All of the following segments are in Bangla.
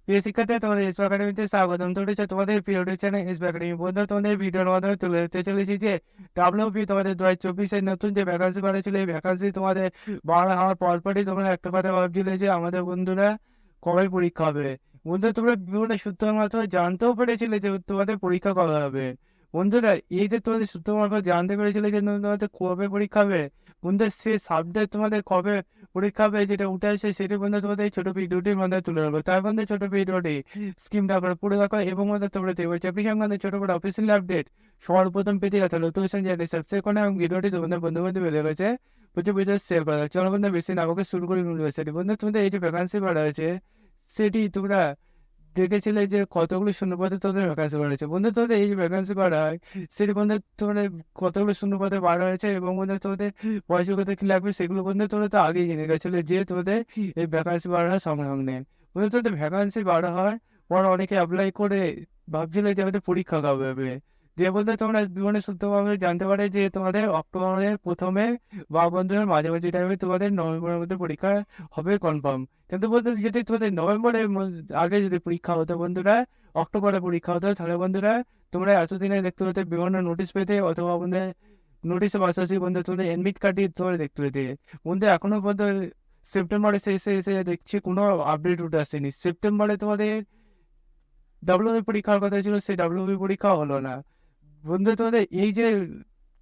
প্রিয় শিক্ষার্থী, তোমাদের এসপি একাডেমিতে স্বাগতম। তো হচ্ছে তোমাদের প্রিয় চ্যানেল এসপি একাডেমি। বন্ধু, তোমাদের ভিডিওর মাধ্যমে তুলে ধরতে চলেছি যে ডাব্লিউপি তোমাদের 2024-এর নতুন যে ভ্যাকান্সি বাড়িয়েছিল, এই ভ্যাকান্সি তোমাদের বাড়া হওয়ার পরপরই তোমরা একটা কথা ভাবছিলে যে আমাদের বন্ধুরা কবে পরীক্ষা হবে। বন্ধু, তোমরা বিভিন্ন সূত্রের মাধ্যমে জানতেও পেরেছিলে যে তোমাদের পরীক্ষা কবে হবে। বন্ধুরা, এই যে তোমাদের সূত্র মারফত জানতে পেরেছিলে যে তোমাদের কবে পরীক্ষা হবে, বন্ধু সে সাবজেক্ট তোমাদের কবে পরীক্ষা হবে যেটা উঠে আসে, সেটা বন্ধু তোমাদের এই ছোট ভিডিওটির মধ্যে তুলে ধরবো। তার মধ্যে ছোট ভিডিওটি স্কিমটা আপনারা পুরো দেখো এবং মধ্যে তোমরা দেখবে চাকরি সংক্রান্ত ছোট বড় অফিসিয়াল আপডেট সবার প্রথম পেতে গেছে নতুন চ্যানেলটি সাবস্ক্রাইব করে এবং ভিডিওটি তোমাদের বন্ধু বান্ধব বেঁধে গেছে প্রচুর ভিডিও শেয়ার করা। চলো বন্ধু, বেশি না আমাকে শুরু করে ইউনিভার্সিটি। বন্ধু, তোমাদের এই যে ভ্যাকান্সি বাড়া হয়েছে সেটি তোমরা দেখেছিলে যে কতগুলো শূন্যপদে তোদের ভ্যাকান্সি বাড়াচ্ছে। বন্ধু, তোদের এই যে ভ্যাকান্সি বাড়ায় সেটি বন্ধু তোমাদের কতগুলো শূন্যপদে বাড়া হয়েছে এবং বন্ধু তোমাদের পয়সা কত কি লাগবে সেগুলো বন্ধু তোমরা তো আগেই জেনে গেছিলে যে তোমাদের এই ভ্যাকান্সি বাড়ার সম্ভাবনা নেই। বন্ধু, তোদের ভ্যাকান্সি বাড়া হয় পর অনেকে অ্যাপ্লাই করে ভাবছিল যে আমাদের পরীক্ষা কবে হবে। যে বলতে তোমরা বিভিন্ন সূত্রভাবে জানতে পারে যে তোমাদের অক্টোবরের প্রথমে বা বন্ধুদের মাঝামাঝি টাইমে তোমাদের নভেম্বরের মধ্যে পরীক্ষা হবে কনফার্ম। কিন্তু বলতে যদি তোমাদের নভেম্বরের আগে যদি পরীক্ষা হতো বন্ধুরা, অক্টোবরে পরীক্ষা হতো, তাহলে বন্ধুরা তোমরা এতদিনে দেখতে পেতে বিভিন্ন নোটিশ পেতে অথবা বন্ধুদের নোটিশের পাশাপাশি বন্ধু তোমাদের এডমিট কার্ডটি তোমরা দেখতে পেতে। বন্ধু, এখনো পর্যন্ত সেপ্টেম্বরে শেষে এসে দেখছি কোনো আপডেট উঠে আসেনি। সেপ্টেম্বরে তোমাদের ডাব্লিউবি পরীক্ষার কথা ছিল, সেই ডাব্লিউবি পরীক্ষা হলো না। বন্ধু, তোমাদের এই যে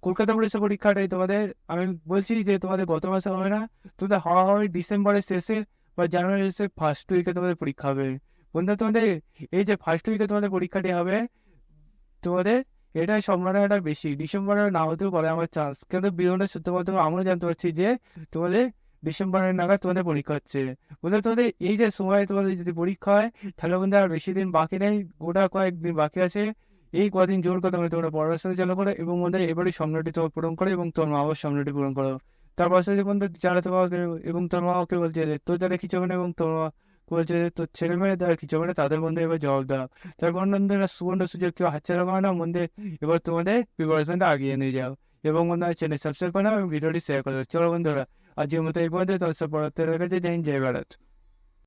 কলকাতা পুলিশের পরীক্ষাটাই তোমাদের আমি বলছি যে তোমাদের গত মাসে হবে না, তোমাদের হওয়া হবে ডিসেম্বরের শেষে বা জানুয়ারির শেষে ফার্স্ট উইকে তোমাদের পরীক্ষা হবে। বন্ধু, তোমাদের এই যে ফার্স্ট উইকে তোমাদের পরীক্ষাটি হবে তোমাদের, এটাই সম্ভাবনাটা বেশি। ডিসেম্বরে না হতেও পারে আমার চান্স, কিন্তু বিভিন্ন সূত্র মাধ্যমে আমরা জানতে পারছি যে তোমাদের ডিসেম্বরের নাগাদ তোমাদের পরীক্ষা হচ্ছে। বন্ধু, তোমাদের এই যে সময় তোমাদের যদি পরীক্ষা হয় তাহলে বন্ধু আর বেশি দিন বাকি নেই, গোটা কয়েকদিন বাকি আছে। এই কদিন জোর কথা মানে তোমরা পড়াশোনা চালু করো এবং বন্ধু এবারই স্বপ্নটি তোমার পূরণ করো এবং তোমার মা বাবার স্বপ্নটি পূরণ করো। তার পাশাপাশি বন্ধু যারা তোমাকে এবং তোমার মা বাবাকে বলছে যে তোর দ্বারা কিছু হবে না এবং তোমার মা বলছে যে তোর ছেলে মেয়ের দ্বারা কিছু হবে না, তাদের বন্ধু এবার জবাব দাও। তার বন্ধুরা সুবর্ণ সুযোগ কেউ হাতছাড়া করে না। বন্ধু, এবার তোমাদের প্রিপারেশনটা আগিয়ে নিয়ে যাও এবং বন্ধুরা চ্যানেল সাবস্ক্রাইব করো এবং ভিডিওটি শেয়ার করো। চলো বন্ধুরা, আজকের মতো এই পর্যন্ত। তোমার সব পড়াতে রয়ে গেছে। জয় হিন্দ, জয় ভারত।